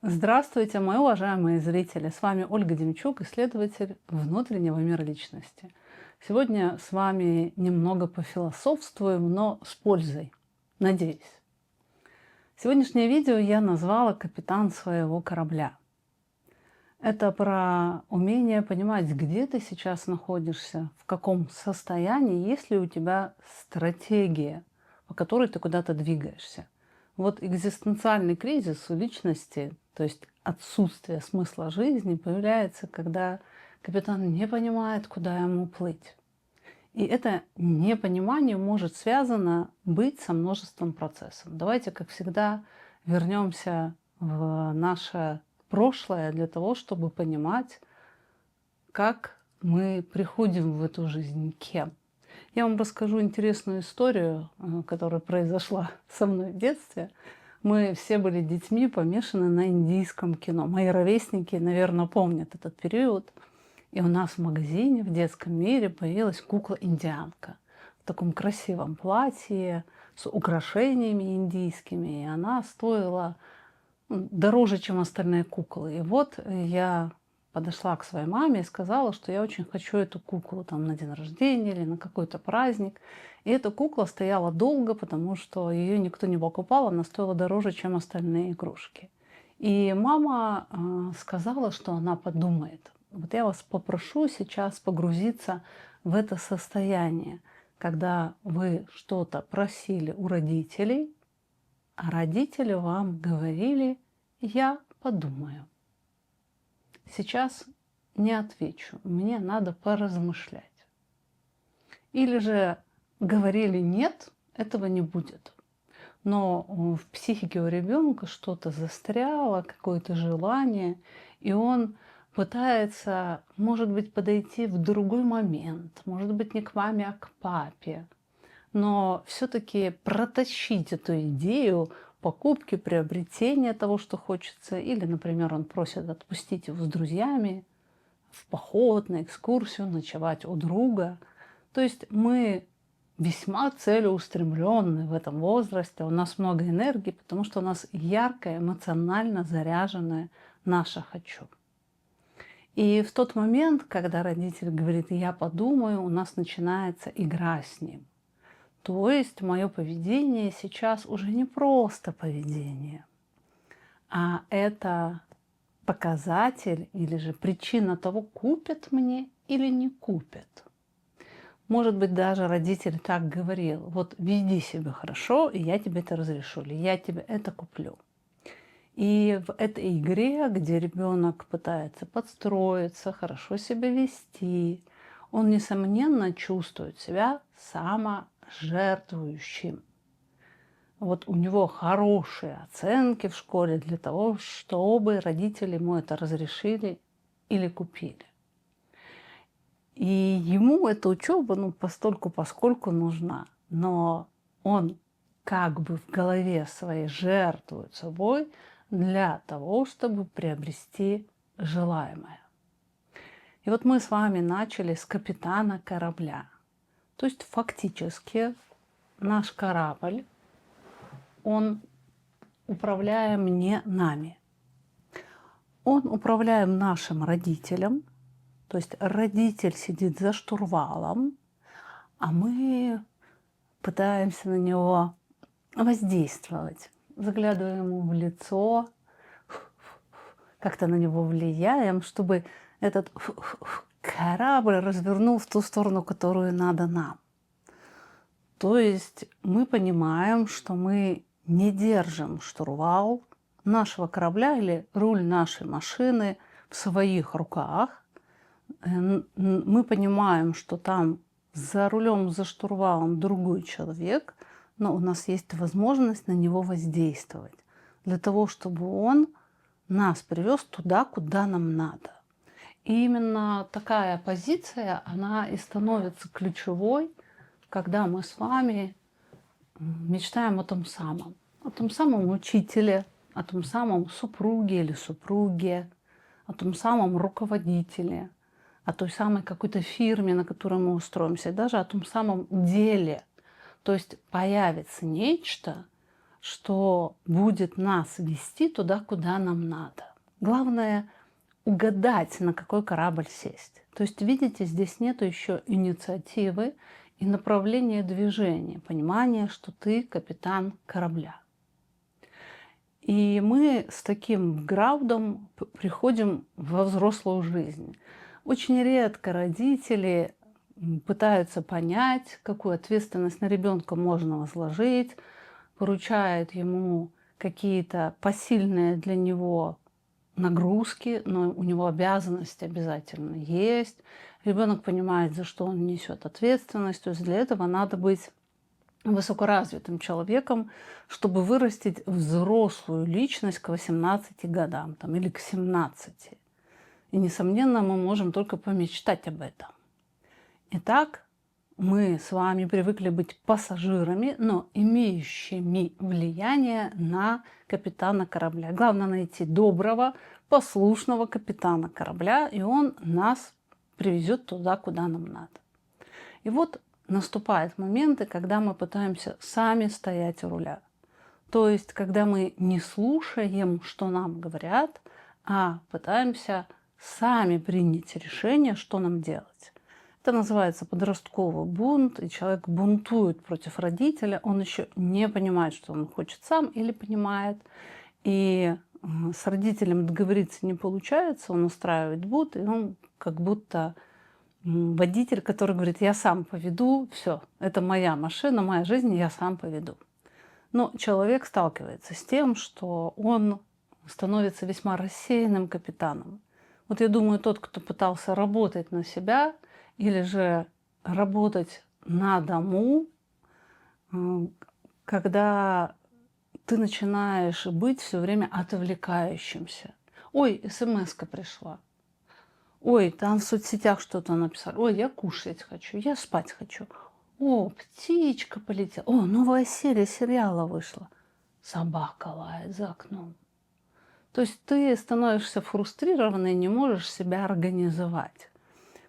Здравствуйте, мои уважаемые зрители! С вами Ольга Демчук, исследователь внутреннего мира личности. Сегодня с вами немного пофилософствуем, но с пользой. Надеюсь. Сегодняшнее видео я назвала «Капитан своего корабля». Это про умение понимать, где ты сейчас находишься, в каком состоянии, есть ли у тебя стратегия, по которой ты куда-то двигаешься. Вот экзистенциальный кризис у личности, то есть отсутствие смысла жизни, появляется, когда капитан не понимает, куда ему плыть. И это непонимание может связано быть со множеством процессов. Давайте, как всегда, вернемся в наше прошлое для того, чтобы понимать, как мы приходим в эту жизнь, кем. Я вам расскажу интересную историю, которая произошла со мной в детстве. Мы все были детьми, помешаны на индийском кино. Мои ровесники, наверное, помнят этот период. И у нас в магазине в детском мире появилась кукла-индианка в таком красивом платье с украшениями индийскими. И она стоила дороже, чем остальные куклы. И вот я подошла к своей маме и сказала, что я очень хочу эту куклу там на день рождения или на какой-то праздник. И эта кукла стояла долго, потому что ее никто не покупал, она стоила дороже, чем остальные игрушки. И мама сказала, что она подумает. Вот я вас попрошу сейчас погрузиться в это состояние, когда вы что-то просили у родителей, а родители вам говорили: «Я подумаю». Сейчас не отвечу, мне надо поразмышлять. Или же говорили: «Нет, этого не будет». Но в психике у ребенка что-то застряло, какое-то желание, и он пытается, может быть, подойти в другой момент, может быть, не к маме, а к папе, но все-таки протащить эту идею покупки, приобретения того, что хочется. Или, например, он просит отпустить его с друзьями в поход, на экскурсию, ночевать у друга. То есть мы весьма целеустремленны в этом возрасте, у нас много энергии, потому что у нас яркое, эмоционально заряженное наше «хочу». И в тот момент, когда родитель говорит: «Я подумаю», у нас начинается игра с ним. То есть мое поведение сейчас уже не просто поведение, а это показатель или же причина того, купят мне или не купят. Может быть, даже родитель так говорил: «Вот веди себя хорошо, и я тебе это разрешу», или «Я тебе это куплю». И в этой игре, где ребенок пытается подстроиться, хорошо себя вести, он, несомненно, чувствует себя саможертвующим. Вот у него хорошие оценки в школе для того, чтобы родители ему это разрешили или купили. И ему эта учеба, постольку-поскольку нужна. Но он как бы в голове своей жертвует собой для того, чтобы приобрести желаемое. И вот мы с вами начали с капитана корабля. То есть фактически наш корабль, он управляем не нами. Он управляем нашим родителем. То есть родитель сидит за штурвалом, а мы пытаемся на него воздействовать. Заглядываем ему в лицо, как-то на него влияем, чтобы этот корабль развернул в ту сторону, которую надо нам. То есть мы понимаем, что мы не держим штурвал нашего корабля или руль нашей машины в своих руках. Мы понимаем, что там за рулем, за штурвалом другой человек, но у нас есть возможность на него воздействовать для того, чтобы он нас привез туда, куда нам надо. И именно такая позиция, она и становится ключевой, когда мы с вами мечтаем о том самом учителе, о том самом супруге или супруге, о том самом руководителе, о той самой какой-то фирме, на которой мы устроимся, и даже о том самом деле. То есть появится нечто, что будет нас вести туда, куда нам надо. Главное угадать, на какой корабль сесть. То есть, видите, здесь нет еще инициативы и направления движения, понимания, что ты капитан корабля. И мы с таким граудом приходим во взрослую жизнь. Очень редко родители пытаются понять, какую ответственность на ребенка можно возложить, поручают ему какие-то посильные для него нагрузки, но у него обязанности обязательно есть. Ребенок понимает, за что он несет ответственность. То есть для этого надо быть высокоразвитым человеком, чтобы вырастить взрослую личность к 18 годам там, или к 17. И, несомненно, мы можем только помечтать об этом. Итак, мы с вами привыкли быть пассажирами, но имеющими влияние на капитана корабля. Главное найти доброго, послушного капитана корабля, и он нас привезет туда, куда нам надо. И вот наступают моменты, когда мы пытаемся сами стоять у руля. То есть, когда мы не слушаем, что нам говорят, а пытаемся сами принять решение, что нам делать. Это называется подростковый бунт, и человек бунтует против родителя, он еще не понимает, что он хочет сам, или понимает, и с родителем договориться не получается, он устраивает бунт, и он как будто водитель, который говорит: я сам поведу, все, это моя машина, моя жизнь, я сам поведу. Но человек сталкивается с тем, что он становится весьма рассеянным капитаном. Вот я думаю, тот, кто пытался работать на себя или же работать на дому, когда ты начинаешь быть все время отвлекающимся. Ой, смс-ка пришла. Ой, там в соцсетях что-то написали. Ой, я кушать хочу, я спать хочу. О, птичка полетела. О, новая серия сериала вышла. Собака лает за окном. То есть ты становишься фрустрированной и не можешь себя организовать.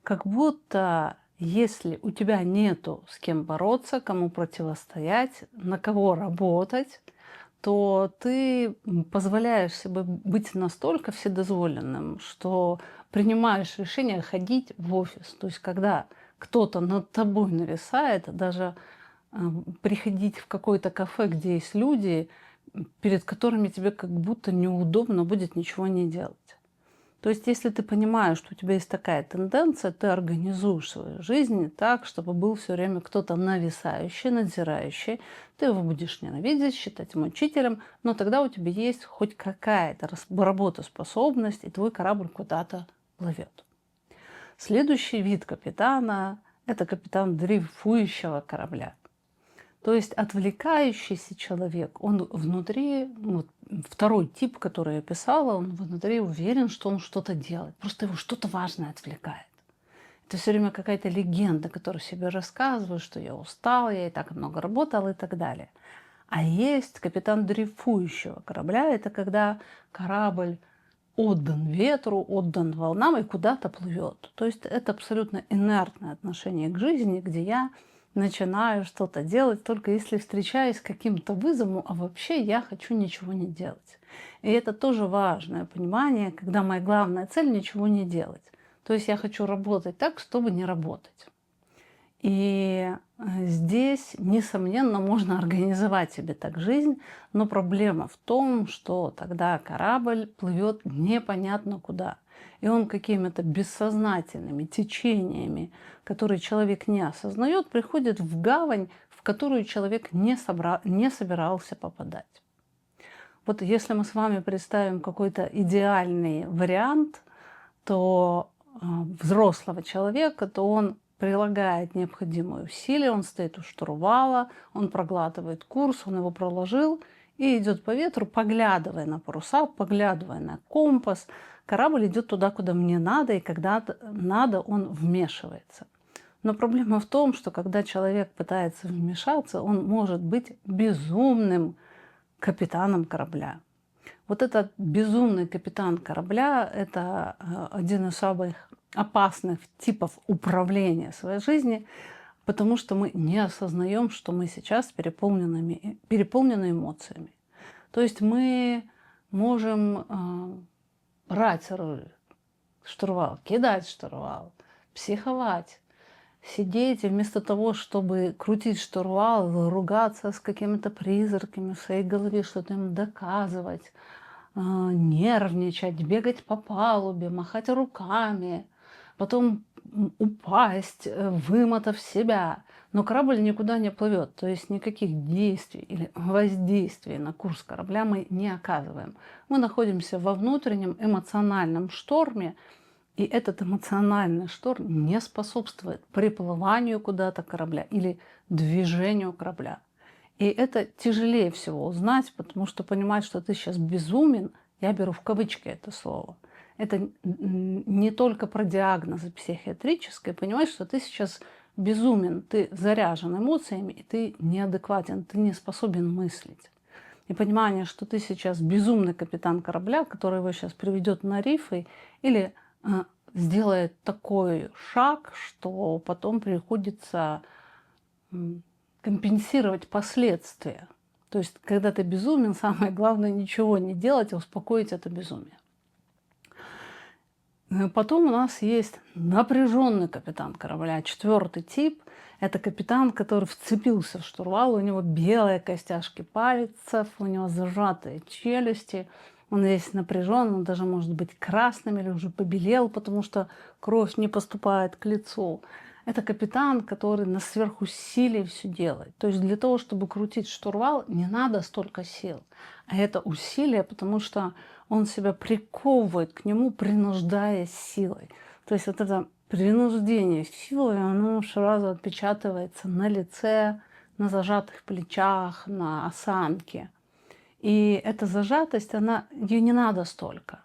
Как будто если у тебя нету с кем бороться, кому противостоять, на кого работать, то ты позволяешь себе быть настолько вседозволенным, что принимаешь решение ходить в офис. То есть когда кто-то над тобой нависает, даже приходить в какое-то кафе, где есть люди, перед которыми тебе как будто неудобно будет ничего не делать. То есть, если ты понимаешь, что у тебя есть такая тенденция, ты организуешь свою жизнь так, чтобы был все время кто-то нависающий, надзирающий. Ты его будешь ненавидеть, считать мучителем, но тогда у тебя есть хоть какая-то работоспособность, и твой корабль куда-то плывет. Следующий вид капитана – это капитан дрейфующего корабля. То есть отвлекающийся человек, он внутри, вот второй тип, который я писала, он внутри уверен, что он что-то делает. Просто его что-то важное отвлекает. Это все время какая-то легенда, которую себе рассказываю, что я устал, я и так много работал и так далее. А есть капитан дрейфующего корабля. Это когда корабль отдан ветру, отдан волнам и куда-то плывет. То есть это абсолютно инертное отношение к жизни, где я начинаю что-то делать, только если встречаюсь с каким-то вызовом, а вообще я хочу ничего не делать. И это тоже важное понимание, когда моя главная цель – ничего не делать. То есть я хочу работать так, чтобы не работать. И здесь, несомненно, можно организовать себе так жизнь, но проблема в том, что тогда корабль плывет непонятно куда. И он какими-то бессознательными течениями, которые человек не осознает, приходит в гавань, в которую человек не собирался попадать. Вот если мы с вами представим какой-то идеальный вариант, то взрослого человека, то он прилагает необходимые усилия, он стоит у штурвала, он проглатывает курс, он его проложил и идет по ветру, поглядывая на паруса, поглядывая на компас. Корабль идет туда, куда мне надо, и когда надо, он вмешивается. Но проблема в том, что когда человек пытается вмешаться, он может быть безумным капитаном корабля. Вот этот безумный капитан корабля – это один из самых опасных типов управления своей жизнью. потому что мы не осознаем, что мы сейчас переполнены эмоциями. То есть мы можем брать штурвал, кидать штурвал, психовать, сидеть, и вместо того, чтобы крутить штурвал, ругаться с какими-то призраками в своей голове, что-то им доказывать, нервничать, бегать по палубе, махать руками, потом упасть, вымотав себя. Но корабль никуда не плывет, то есть никаких действий или воздействий на курс корабля мы не оказываем. Мы находимся во внутреннем эмоциональном шторме, и этот эмоциональный шторм не способствует приплыванию куда-то корабля или движению корабля. И это тяжелее всего узнать, потому что понимать, что ты сейчас безумен, я беру в кавычки это слово, это не только про диагнозы психиатрические, понимать, что ты сейчас безумен, ты заряжен эмоциями, и ты неадекватен, ты не способен мыслить. И понимание, что ты сейчас безумный капитан корабля, который его сейчас приведет на рифы или сделает такой шаг, что потом приходится компенсировать последствия. То есть, когда ты безумен, самое главное ничего не делать, а успокоить это безумие. Потом у нас есть напряженный капитан корабля, 4-й тип. Это капитан, который вцепился в штурвал, у него белые костяшки пальцев, у него зажатые челюсти, он весь напряжен, он даже может быть красным или уже побелел, потому что кровь не поступает к лицу. Это капитан, который на сверхусилии все делает. То есть для того, чтобы крутить штурвал, не надо столько сил. А это усилие, потому что он себя приковывает к нему, принуждая силой. То есть вот это принуждение силой, оно сразу отпечатывается на лице, на зажатых плечах, на осанке. И эта зажатость, ее не надо столько.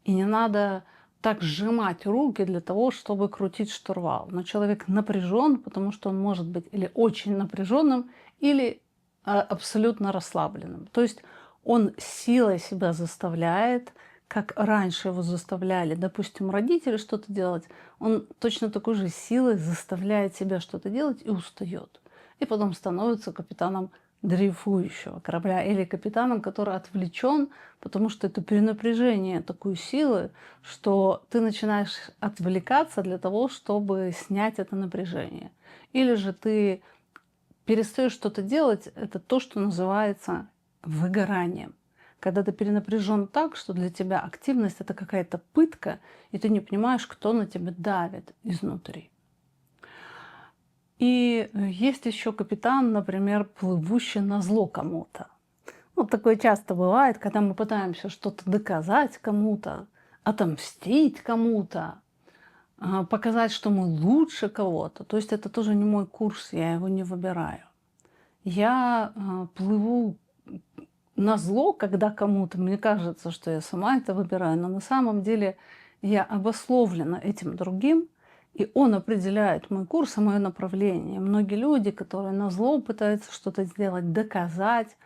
И не надо так сжимать руки для того, чтобы крутить штурвал. Но человек напряжен, потому что он может быть или очень напряженным, или абсолютно расслабленным. То есть он силой себя заставляет, как раньше его заставляли, допустим, родители что-то делать, он точно такой же силой заставляет себя что-то делать и устает. И потом становится капитаном дрейфующего корабля или капитаном, который отвлечен, потому что это перенапряжение такой силы, что ты начинаешь отвлекаться для того, чтобы снять это напряжение. Или же ты перестаешь что-то делать, это то, что называется выгоранием. Когда ты перенапряжен так, что для тебя активность это какая-то пытка, и ты не понимаешь, кто на тебя давит изнутри. И есть еще капитан, например, плывущий на зло кому-то. Вот такое часто бывает, когда мы пытаемся что-то доказать кому-то, отомстить кому-то, показать, что мы лучше кого-то. То есть это тоже не мой курс, я его не выбираю. Я плыву на зло, когда кому-то, мне кажется, что я сама это выбираю, но на самом деле я обусловлена этим другим, и он определяет мой курс и мое направление. Многие люди, которые на зло пытаются что-то сделать, доказать,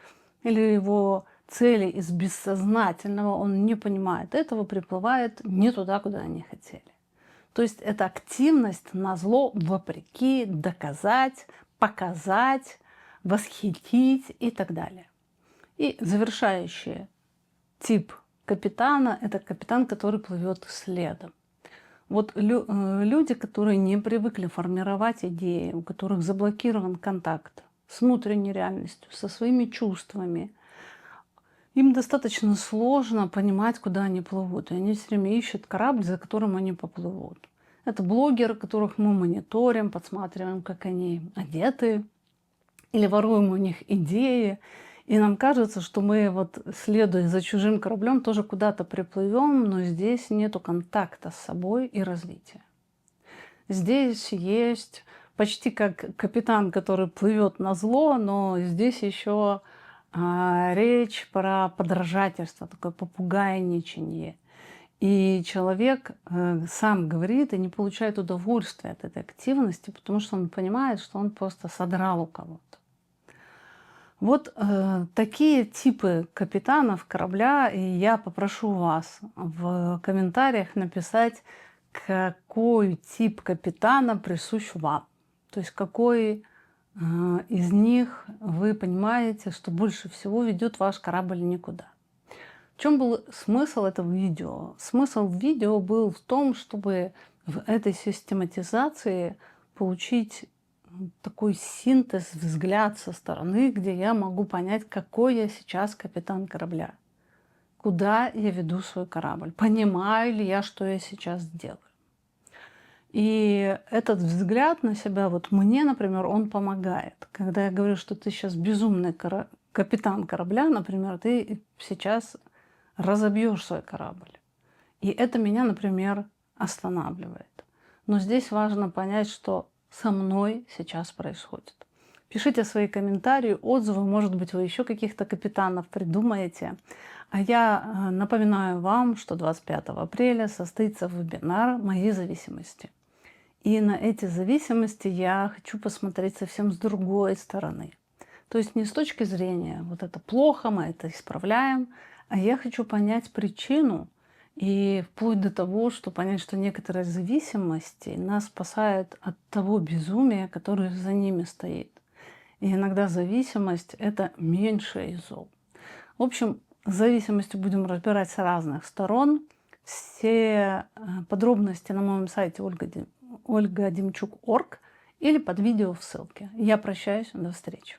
или его цели из бессознательного, он не понимает этого, приплывает не туда, куда они хотели. То есть это активность на зло вопреки, доказать, показать, восхитить и так далее. И завершающий тип капитана – это капитан, который плывет следом. Вот люди, которые не привыкли формировать идеи, у которых заблокирован контакт с внутренней реальностью, со своими чувствами, им достаточно сложно понимать, куда они плывут. И они все время ищут корабль, за которым они поплывут. Это блогеры, которых мы мониторим, подсматриваем, как они одеты, или воруем у них идеи. И нам кажется, что мы, вот, следуя за чужим кораблем, тоже куда-то приплывем, но здесь нету контакта с собой и развития. Здесь есть почти как капитан, который плывет на зло, но здесь еще речь про подражательство, такое попугайничанье. И человек сам говорит и не получает удовольствия от этой активности, потому что он понимает, что он просто содрал у кого-то. Вот такие типы капитанов корабля, и я попрошу вас в комментариях написать, какой тип капитана присущ вам. То есть какой из них вы понимаете, что больше всего ведет ваш корабль никуда. В чем был смысл этого видео? Смысл видео был в том, чтобы в этой систематизации получить такой синтез, взгляд со стороны, где я могу понять, какой я сейчас капитан корабля, куда я веду свой корабль, понимаю ли я, что я сейчас делаю. И этот взгляд на себя, вот мне, например, он помогает. Когда я говорю, что ты сейчас безумный капитан корабля, например, ты сейчас разобьешь свой корабль. И это меня, например, останавливает. Но здесь важно понять, что со мной сейчас происходит. Пишите свои комментарии, отзывы, может быть, вы еще каких-то капитанов придумаете. А я напоминаю вам, что 25 апреля состоится вебинар «Мои зависимости». И на эти зависимости я хочу посмотреть совсем с другой стороны. То есть не с точки зрения «вот это плохо, мы это исправляем», а я хочу понять причину и вплоть до того, что понять, что некоторые зависимости нас спасают от того безумия, которое за ними стоит. И иногда зависимость – это меньшее из зол. В общем, с зависимостью будем разбирать с разных сторон. Все подробности на моем сайте olgadimchuk.org или под видео в ссылке. Я прощаюсь, до встречи.